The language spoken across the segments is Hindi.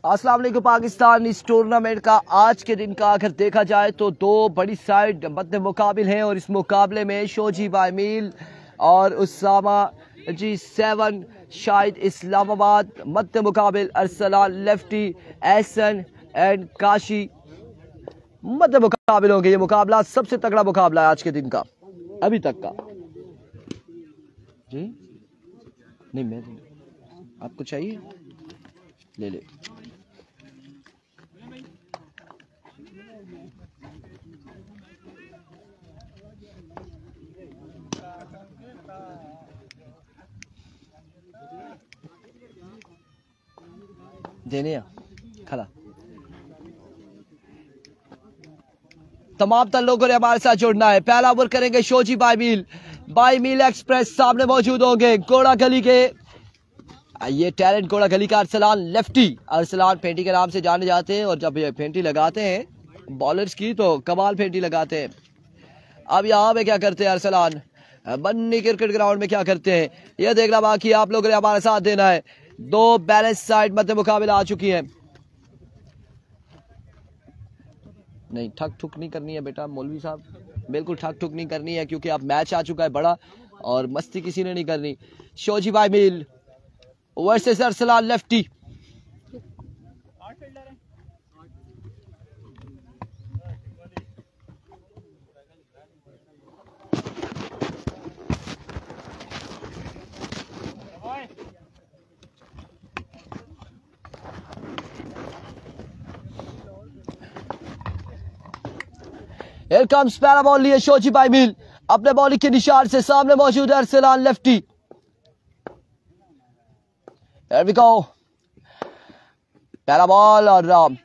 अस्सलाम वालेकुम पाकिस्तान। इस टूर्नामेंट का आज के दिन का अगर देखा जाए तो दो बड़ी साइड मध्य मुकाबिल हैं और इस मुकाबले में शोजी बायमील और उसामा G7 शाहिद इस्लामाबाद मध्य मुकाबिल अरसलान लेफ्टी एहसन एंड काशी मध्य मुकाबिल होंगे। ये मुकाबला सबसे तगड़ा मुकाबला है आज के दिन का अभी तक का। जी नहीं, मैं आपको चाहिए ले ले। देने खला तमाम तर लोगों ने हमारे साथ जुड़ना है। पहला ओवर करेंगे शोजी बायमील एक्सप्रेस सामने मौजूद होंगे घोड़ा गली के ये टैलेंट घोड़ा गली का अरसलान लेफ्टी। अरसलान फेंटी के नाम से जाने जाते हैं और जब ये फेंटी लगाते हैं बॉलर्स की तो कमाल फेंटी लगाते हैं। अब यहाँ पे क्या करते हैं अरसलान बन्नी क्रिकेट ग्राउंड में क्या करते हैं ये देखना बाकी आप लोगों ने हमारा साथ देना है। दो बैलेंस साइड मध्य मुकाबला आ चुकी है। नहीं ठक ठुक नहीं करनी है बेटा मौलवी साहब, बिल्कुल ठक ठुक नहीं करनी है क्योंकि अब मैच आ चुका है बड़ा और मस्ती किसी ने नहीं करनी। शोजी बायमील versus Arsalan lefty. Here comes पहला बॉल लिए शोजी बायमील अपने बॉलिंग के निशान से सामने मौजूद है Arsalan lefty. Here we go। पहला बॉल और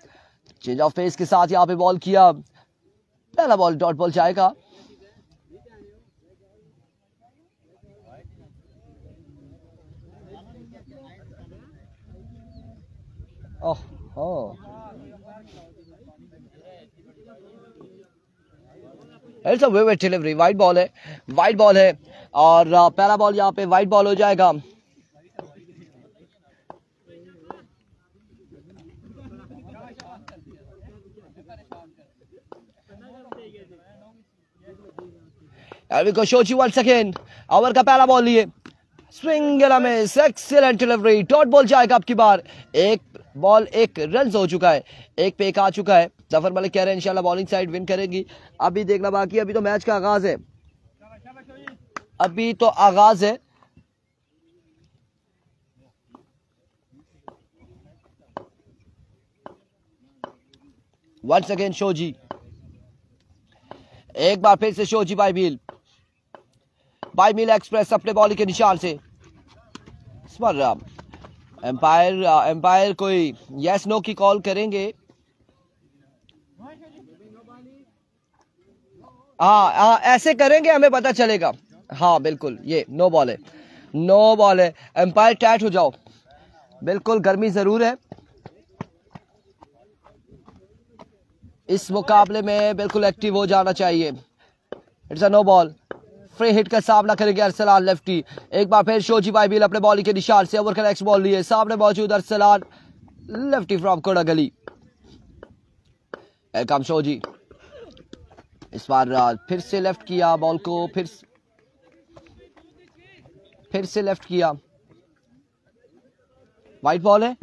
चेंज ऑफ पेस के साथ यहां पे बॉल किया। पहला बॉल डॉट बॉल जाएगा। Oh it's a vivid delivery. Wide ball है और पहला बॉल यहाँ पे वाइड बॉल हो जाएगा। शोजी वंस अगेन ओवर का पहला बॉल लिए swing and miss excellent delivery dot ball जाएगा। अब की बार एक बॉल एक रन हो चुका है, एक पे एक आ चुका है। जफर मलिक कह रहे हैं इंशाल्लाह बॉलिंग साइड विन करेगी। अभी देखना बाकी, अभी तो मैच का आगाज है, अभी तो आगाज है। वंस अगेन शोजी, एक बार फिर से शोजी बायमील एक्सप्रेस अपने बॉलिंग के निशान से। इस पर एम्पायर कोई यस नो की कॉल करेंगे। हाँ ऐसे करेंगे हमें पता चलेगा। हाँ बिल्कुल ये नो बॉल है। एम्पायर टाइट हो जाओ, बिल्कुल गर्मी जरूर है इस मुकाबले में, बिल्कुल एक्टिव हो जाना चाहिए। It's a no ball. Free hit का सामना करेंगे अरसलान लेफ्टी। एक बार फिर शोजी बायमील अपने बॉलिंग के निशान से ओवर का नेक्स्ट बॉल लिए सामने मौजूद अरसलान लेफ्टी फ्रॉम कोड़ा गली। कम शोजी इस बार फिर से लेफ्ट किया बॉल को, फिर से लेफ्ट किया। वाइट बॉल है।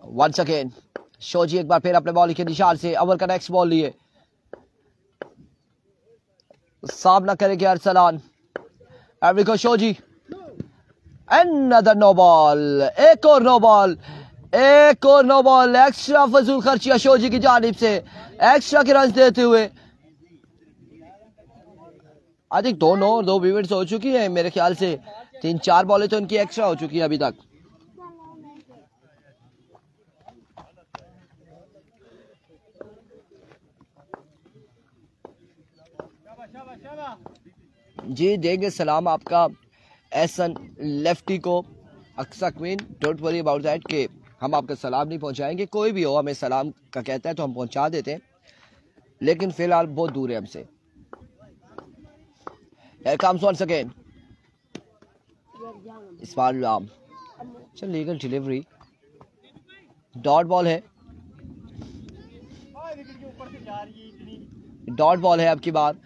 वंस अगेन शोजी एक बार फिर अपने बॉलिंग के निशान से ओवर का नेक्स्ट बॉल लिए सामना करेंगे अरसलान। शोजी अनदर नो बॉल, एक और नो बॉल। एक्स्ट्रा फजूल खर्चिया शोजी की जानिब से, एक्स्ट्रा के रन देते हुए। आई थिंक दो विकेट्स हो चुकी है मेरे ख्याल से, 3-4 बॉलें तो उनकी एक्स्ट्रा हो चुकी है अभी तक। जी देंगे सलाम आपका एहसन लेफ्टी को। Aqsa queen don't worry about that के हम आपका सलाम नहीं पहुंचाएंगे, कोई भी हो हमें सलाम का कहता है तो हम पहुंचा देते हैं, लेकिन फिलहाल बहुत दूर है हमसे। Here comes once again. इस बार चल लीगल डिलीवरी, डॉट बॉल है, डॉट बॉल है अब की बार।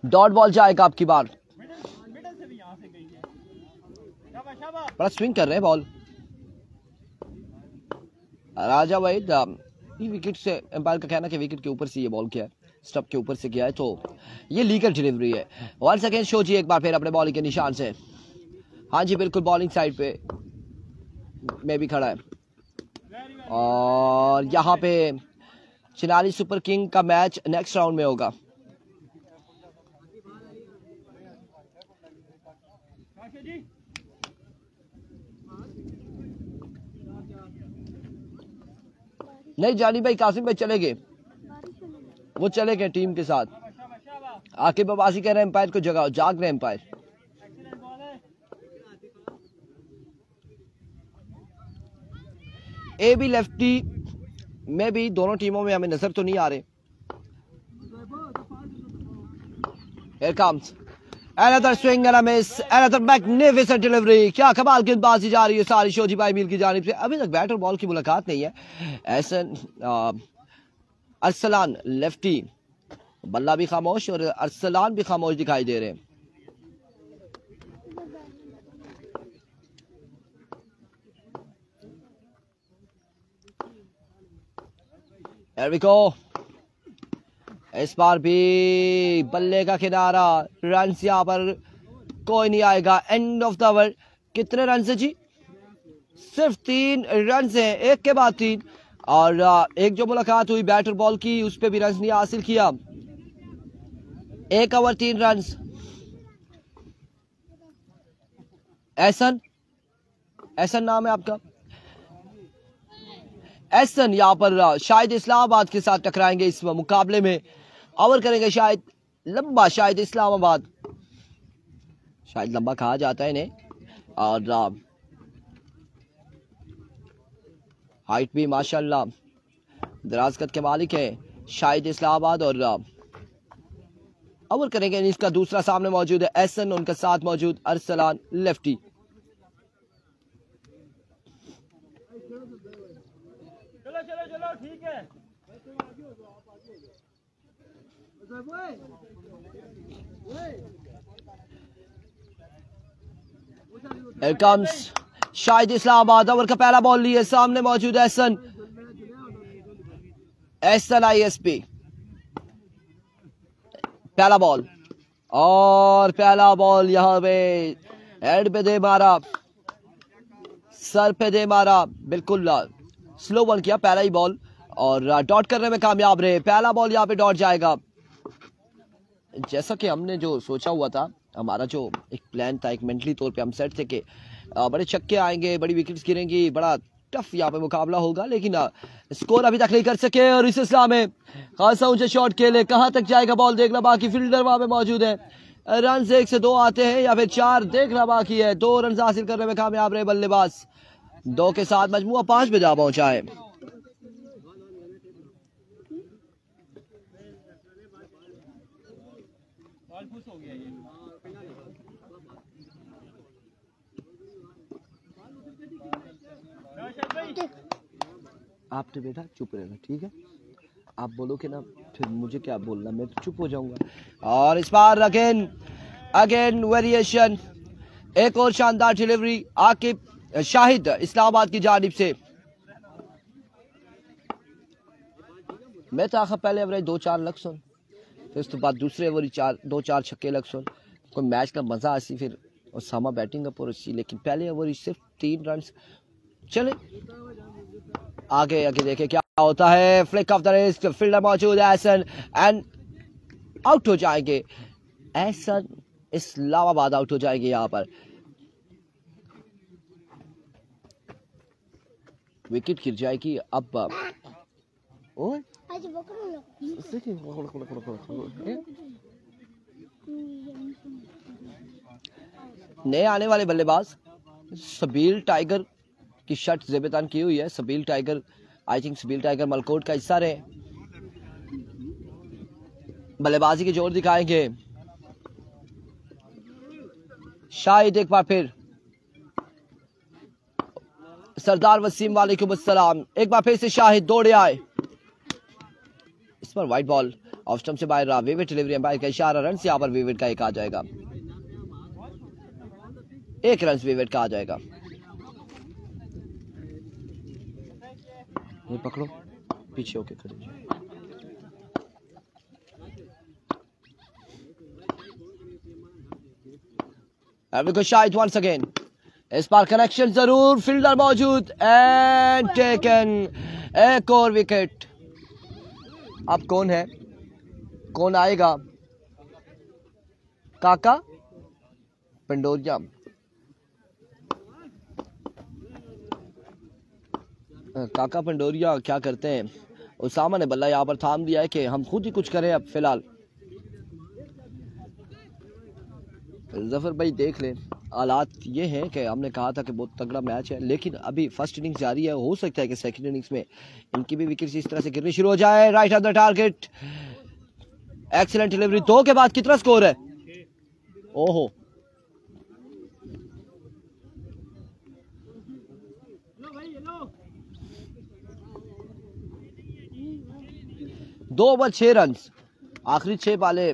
डॉट बॉल जाएगा अब की बार। बड़ा स्विंग कर रहे हैं बॉल राजा भाई। ये विकेट से एम्पायर का कहना कि विकेट के ऊपर से ये बॉल किया है, स्टंप के ऊपर से किया है, तो ये लीगल डिलीवरी है। 1 सेकेंड शोजी एक बार फिर अपने बॉलिंग के निशान से। हाँ जी बिल्कुल बॉलिंग साइड पे में भी खड़ा है, और यहाँ पे चिनारी सुपर किंग का मैच नेक्स्ट राउंड में होगा। नहीं जानी भाई, कासिम भाई चले गए, वो चले गए टीम के साथ। आकिब अब्बासी कह रहे हैं एम्पायर को जगाओ, जाग रहे एम्पायर। ए बी लेफ्टी में भी दोनों टीमों में हमें नजर तो नहीं आ रहे। Here comes another swing and a miss, another magnificent delivery। क्या कमाल गेंदबाजी जा रही है सारी शोजी भाई मील की जानिब से। अभी तक बैट और बॉल की मुलाकात नहीं है। एहसन अरसलान लेफ्टी, बल्ला भी खामोश और अरसलान भी खामोश दिखाई दे रहे हैं। Here we go। इस बार भी बल्ले का किनारा, रन यहाँ पर कोई नहीं आएगा। End of the over. कितने रन है जी? सिर्फ 3 रन हैं, एक के बाद 3। और एक जो मुलाकात हुई बैट और बॉल की उस पे भी रन नहीं हासिल किया। 1 ओवर 3 रन। एहसन नाम है आपका। एहसन यहाँ पर शायद इस्लामाबाद के साथ टकराएंगे इस मुकाबले में। ओवर करेंगे शायद लंबा, शायद इस्लामाबाद, शायद लंबा कहा जाता है इन्हें, और हाइट भी माशाल्लाह दराज कद के मालिक है शायद इस्लामाबाद। और ओवर करेंगे इसका दूसरा सामने मौजूद है एहसन, उनका साथ मौजूद अरसलान लेफ्टी। चलो ठीक है। Here comes Shahid Islamabad. Over का पहला बॉल लिए, सामने मौजूद एहसन ISP। पहला बॉल, और पहला बॉल यहाँ पे हेड पे दे मारा, सर पे दे मारा, बिल्कुल स्लो वन किया पहला ही बॉल, और डॉट करने में कामयाब रहे। पहला बॉल यहाँ पे डॉट जाएगा। जैसा कि हमने जो सोचा हुआ था, हमारा जो एक प्लान था, एक मेंटली तौर पे हम सेट थे कि बड़े छक्के आएंगे, बड़ी विकेट्स गिरेंगी, बड़ा टफ यहाँ पे मुकाबला होगा, लेकिन स्कोर अभी तक नहीं कर सके। और इस सिलसिला में खासा ऊंचे शॉट खेले, कहां तक जाएगा बॉल देखना बाकी। फील्डर वहां पे मौजूद है। रन 1 से 2 आते हैं या फिर 4 देखना बाकी है। 2 रन हासिल करने में कामयाब रहे बल्लेबाज। 2 के साथ मजमुआ 5 पे जा पहुंचा है। आपने बेटा चुप रहना, ठीक है? आप बोलोगे ना फिर मुझे क्या बोलना, मैं तो चुप हो जाऊंगा। और इस बार अगेन वेरिएशन, एक और शानदार डिलीवरी आकिब शाहिद इस्लामाबाद की जानिब से। मैं तो आखिर पहले एवरेज 2-4 लग सुन, फिर उसके बाद दूसरे ओवर 2-4 छक्के लग सुन, कोई मैच का मजा आसी फिर और सामा बैटिंग अप और सी। लेकिन पहले ओवर सिर्फ 3 रन। चले आगे देखे क्या होता है। Flick of the wrist, fielder मौजूद है एहसन, एंड आउट हो जाएंगे। एहसन इस्लामाबाद आउट हो जाएगी यहाँ पर। विकेट गिर जाएगी अब। नए आने वाले बल्लेबाज सबील टाइगर की शर्ट जेबेतान की हुई है। सबील tiger, I think Sabeel tiger Malkot का हिस्सा रहे। बल्लेबाजी के जोर दिखाएंगे शाहिद। एक बार फिर सरदार वसीम वालेकुम अस्सलाम। एक बार फिर से शाहिद दौड़े आए। इस पर व्हाइट बॉल ऑफ स्टंप से बाहर रहा। विविड डिलीवरी एम्पायर का इशारा, रन से यहाँ पर विविड का एक आ जाएगा। एक रन विविड का आ जाएगा। ये पकड़ो, पीछे होके खड़े। Shahid once again. इस बार कनेक्शन जरूर, फील्डर मौजूद एंड टेकन। एक और विकेट। अब कौन है, कौन आएगा? काका पंडोरिया। काका पंडोरिया क्या करते हैं? उसामा ने बल्ला यहाँ पर थाम दिया है कि हम खुद ही कुछ करें। अब फिलहाल जफर भाई देख ले, हालात ये हैं कि हमने कहा था कि बहुत तगड़ा मैच है, लेकिन अभी फर्स्ट इनिंग्स जारी है। हो सकता है कि सेकंड इनिंग्स में इनकी भी विकेट इस तरह से गिरनी शुरू हो जाए। Right of the target, excellent delivery. 2 के बाद कितना स्कोर है? ओहो, दो ओवर 6 रन, आखिरी 6 बाले।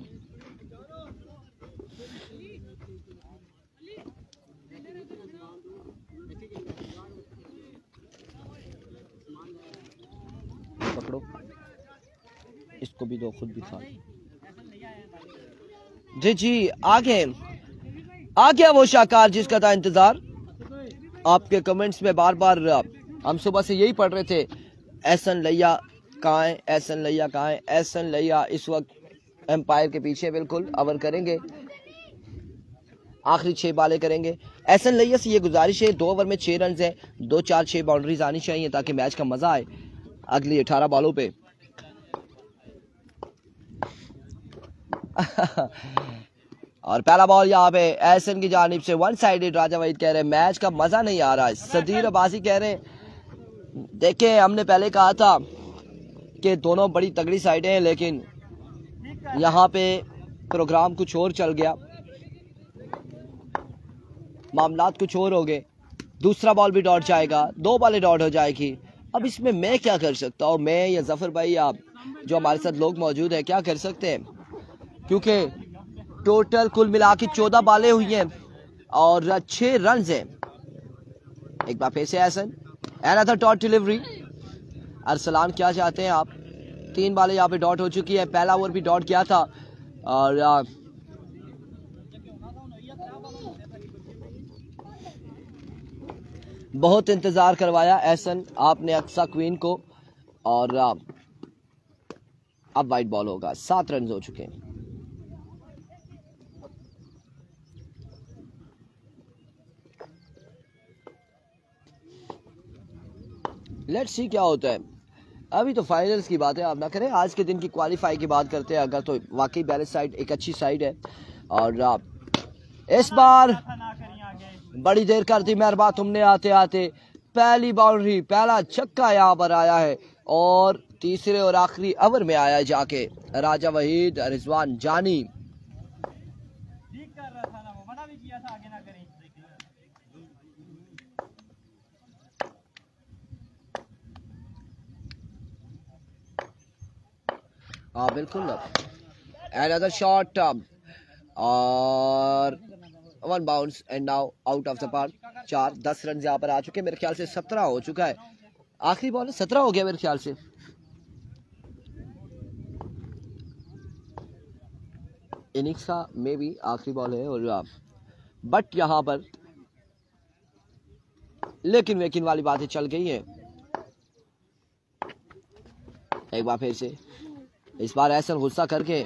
पकड़ो, इसको भी दो, खुद भी था। जी आगे आ गया वो शाकार जिसका था इंतजार। आपके कमेंट्स में बार बार हम सुबह से यही पढ़ रहे थे, एहसन लैया कहाँ है, एहसन लैया कहाँ है। एहसन लैया इस वक्त एम्पायर के पीछे बिल्कुल ओवर करेंगे, आखिरी 6 बाले करेंगे। एहसन लैया से ये गुजारिश है, 2 ओवर में 6 रन है, 2 4 6 बाउंड्रीज आनी चाहिए ताकि मैच का मजा आए अगली 18 बॉलों पे। और पहला बॉल यहाँ पे एहसन की जानिब से वन साइडेड। राजा वहीद कह रहे हैं मैच का मजा नहीं आ रहा है। सदीर अब्बासी कह रहे हैं देखें, हमने पहले कहा था कि दोनों बड़ी तगड़ी साइडें हैं, लेकिन यहाँ पे प्रोग्राम कुछ और चल गया, मामलात कुछ और हो गए। दूसरा बॉल भी डॉट जाएगा, 2 बॉलें डॉट हो जाएगी। अब इसमें मैं क्या कर सकता हूँ? मैं या जफर भाई या जो हमारे साथ लोग मौजूद हैं क्या कर सकते हैं? क्योंकि टोटल कुल मिला के 14 बालें हुई हैं और 6 रन हैं। एक बार फिर से Ehsan, another dot delivery. Arsalan क्या चाहते हैं आप? 3 बालें यहाँ पे डॉट हो चुकी है। पहला ओवर भी डॉट किया था और बहुत इंतजार करवाया एहसन आपने अक्सा क्वीन को। और अब वाइट बॉल होगा। 7 रन हो चुके हैं। लेट्स सी क्या होता है। अभी तो फाइनल्स की बात है, आप ना करें। आज के दिन की क्वालिफाई की बात करते हैं अगर, तो वाकई बैलेंस साइड एक अच्छी साइड है। और इस बार बड़ी देर कर दी मेहरबान तुमने आते आते। पहली बाउंड्री, पहला छक्का यहाँ पर आया है और तीसरे और आखिरी ओवर में आया है जाके राजा वहीद, रिजवान जानी। हाँ बिल्कुल। अनदर शॉट और 1 bounce and now out of the park. 10 run यहाँ पर आ चुके, मेरे ख्याल से 17 हो चुका है। आखिरी बॉल 17 हो गया मेरे ख्याल से। इनिंग्स का मे भी आखिरी बॉल है और बट यहाँ पर लेकिन वेकिन वाली बातें चल गई हैं। एक बार फिर से, इस बार एहसन गुस्सा करके,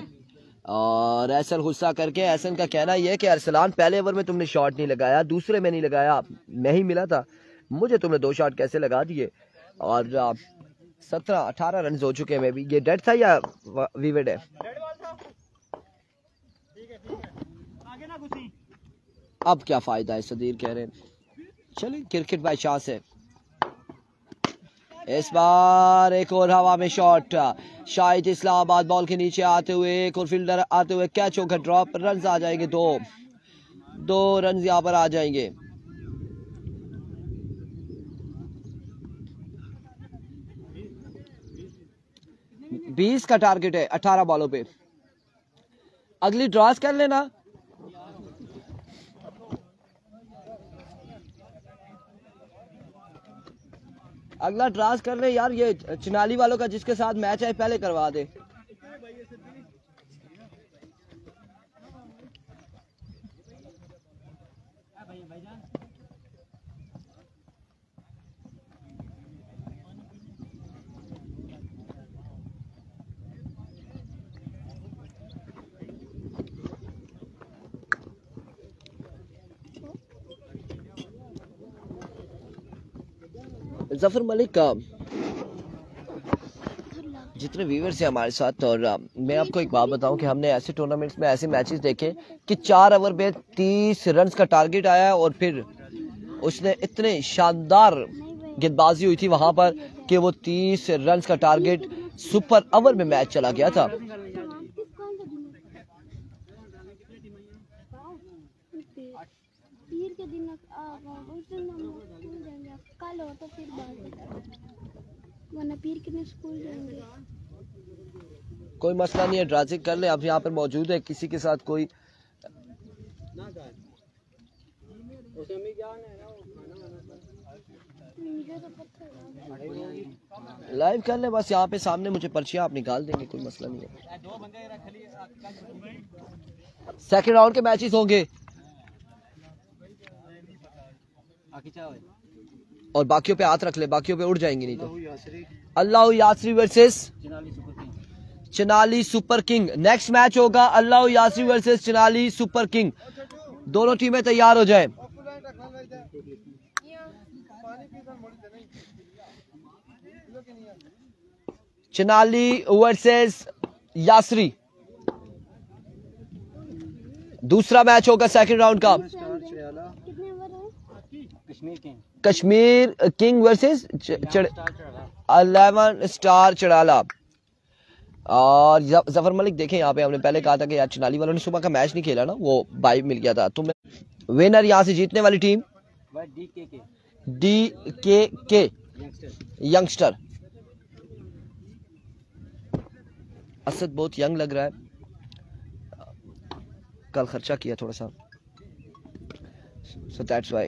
और एहसन गुस्सा करके एहसन का कहना यह है कि अरसलान पहले ओवर में तुमने शॉट नहीं लगाया, दूसरे में नहीं लगाया, नहीं मिला था मुझे, तुमने 2 शॉट कैसे लगा दिए। और 17-18 रन हो चुके हैं। मैं भी ये डेड था या विविड है? अब क्या फायदा है, सदीर कह रहे हैं। चलिए क्रिकेट बाय चांस है। इस बार एक और हवा में शॉट, शाहिद इस्लामाबाद बॉल के नीचे आते हुए एक और फील्डर आते हुए कैच होकर ड्रॉप, रन आ जाएंगे, दो रन यहां पर आ जाएंगे। बीस का टारगेट है 18 बॉलों पे। अगली ड्रॉस कर लेना। अगला ड्रॉस कर ले यार, ये चिनाली वालों का जिसके साथ मैच है पहले करवा दे। जफर मलिक का जितने व्यूअर्स हैं हमारे साथ, और मैं आपको एक बात बताऊं कि हमने ऐसे टूर्नामेंट्स में ऐसे मैचेस देखे कि 4 ओवर में 30 रन का टारगेट आया और फिर उसने इतने शानदार गेंदबाजी हुई थी वहां पर कि वो 30 रन का टारगेट सुपर ओवर में मैच चला गया था। कोई मसला नहीं है, ड्राजिंग कर ले। अब यहाँ पर मौजूद है, किसी के साथ कोई लाइव कर ले बस। यहाँ पे सामने मुझे पर्चियां आप निकाल देंगे, कोई मसला नहीं है। सेकंड राउंड के मैचेस होंगे और बाकियों पे हाथ रख ले, बाकियों पे उड़ जाएंगे नहीं तो। अल्लाह यासरी वर्सेस चिनाली सुपर किंग। नेक्स्ट मैच होगा अल्लाह यासरी वर्सेस चिनाली सुपर किंग। दोनों टीमें तैयार हो जाएं। चिनाली वर्सेस यासरी दूसरा मैच होगा सेकंड राउंड का। कश्मीर किंग वर्सेस 11 स्टार चड़ाला। और जफर मलिक देखें, यहाँ पे हमने पहले कहा था कि यार चिनाली वालों ने सुबह का मैच नहीं खेला ना, वो बाई मिल गया था तुम्हें। विनर यहाँ से जीतने वाली टीम DKK यंगस्टर। असद बहुत यंग लग रहा है, कल खर्चा किया थोड़ा सा, so that's why।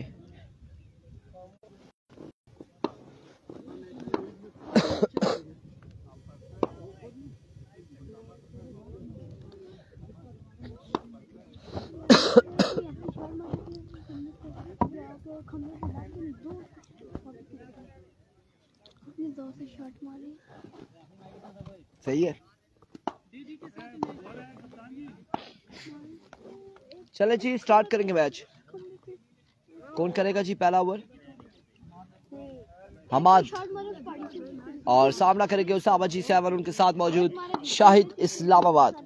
सही है, चले जी स्टार्ट करेंगे मैच। कौन करेगा जी पहला ओवर? हमाद और सामना करेंगे उसामा जी 7, उनके साथ मौजूद शाहिद इस्लामाबाद।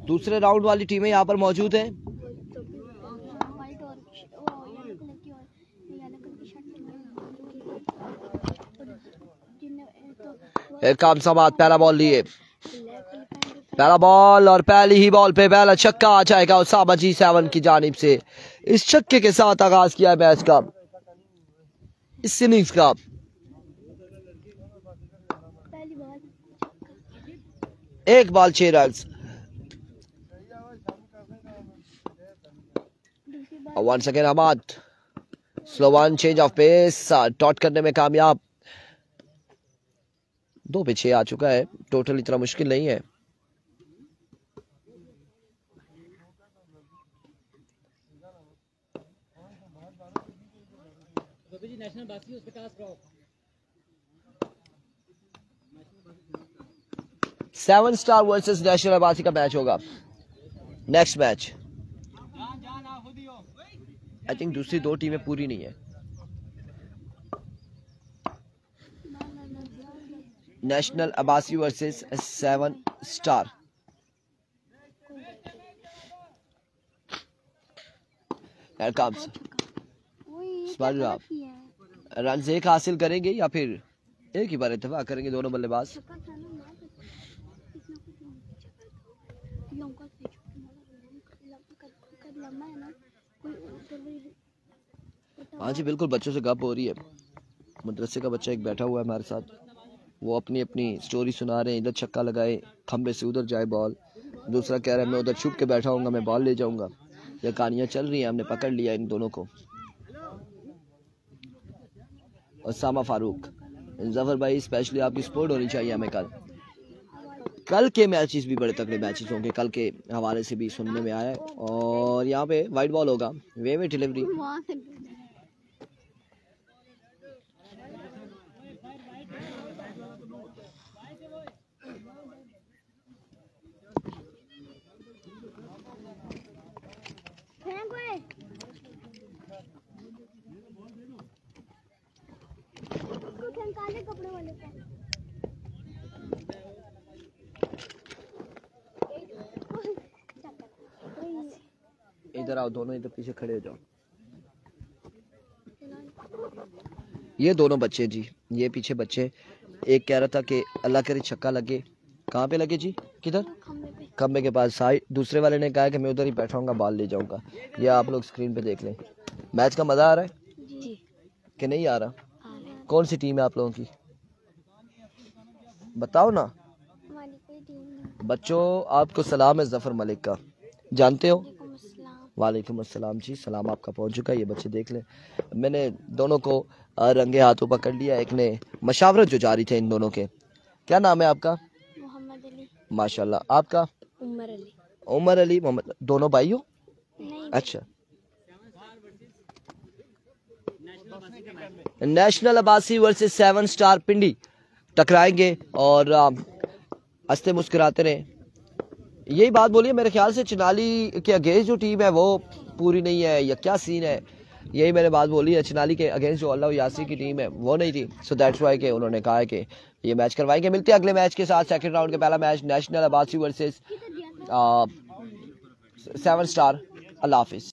दूसरे राउंड वाली टीमें यहाँ पर मौजूद हैं। काम समात पहला बॉल लिए, पहला बॉल और पहली ही बॉल पे पहला छक्का आ जाएगा उसामा जी 7 की जानिब से। इस छक्के के साथ आगाज किया है मैच का, इस इनिंग्स का। एक ball 6 run. Once again Hammad slow one, change of pace, dot करने में कामयाब। 2 पे 6 आ चुका है, टोटल इतना मुश्किल नहीं है। Seven star versus national Abbasi का मैच होगा। नेक्स्ट मैच आई थिंक दूसरी 2 टीमें पूरी नहीं है। National Abbasi versus 7 star. Run एक हासिल करेंगे या फिर एक ही बार इत्तेफाक करेंगे दोनों बल्लेबाज। हाँ जी बिल्कुल, बच्चों से गप हो रही है। मदरसे का बच्चा एक बैठा हुआ है हमारे साथ, वो अपनी अपनी स्टोरी सुना रहे हैं। इधर छक्का लगाए, खंबे से उधर जाए बॉल, दूसरा कह रहा है मैं उधर छुप के बैठा हूँ, मैं बॉल ले जाऊंगा। ये कहानियां चल रही हैं, हमने पकड़ लिया इन दोनों को। उसामा फारूक, जफर भाई स्पेशली आपकी सपोर्ट होनी चाहिए हमें। कल के मैचेस भी बड़े तगड़े मैचेस होंगे, कल के हवाले से भी सुनने में आया है। और यहाँ पे वाइट बॉल होगा, वे डिलीवरी। कपड़े वाले इधर आओ दोनों, इधर पीछे खड़े हो जाओ। ये दोनों बच्चे जी, ये पीछे बच्चे, एक कह रहा था कि अल्लाह करे छक्का लगे। कहाँ पे लगे जी? किधर? खंबे के पास। साइड दूसरे वाले ने कहा कि मैं उधर ही बैठाऊंगा, बॉल ले जाऊंगा। ये आप लोग स्क्रीन पे देख लें। मैच का मजा आ रहा है जी कि नहीं आ रहा? कौन सी टीम है आप लोगों की, बताओ ना। बच्चों आपको सलाम है जफर मलिक का, जानते हो? वालेकुम अस्सलाम जी, सलाम आपका पहुंच चुका है। ये बच्चे देख लें, मैंने दोनों को रंगे हाथों पकड़ लिया। एक ने मशावरत जो जारी थे इन दोनों के। क्या नाम है आपका? मोहम्मद अली। माशाल्लाह। आपका? उमर अली। उमर अली मोहम्मद, दोनों भाई हो? अच्छा। नेशनल अब्बासी वर्सेस 7 स्टार पिंडी टकराएंगे और हंसते मुस्कुराते रहे। यही बात बोलिए, मेरे ख्याल से चिनाली के अगेंस्ट जो टीम है वो पूरी नहीं है, या क्या सीन है? यही मैंने बात बोली है, चिनाली के अगेंस्ट जो अल्लाह यासी की टीम है वो नहीं थी। सो दैट्स वाई के उन्होंने कहा है कि ये मैच करवाएंगे। मिलते हैं अगले मैच के साथ। सेकंड राउंड का पहला match national Abbasi versus 7 star. अल्लाह हाफिज।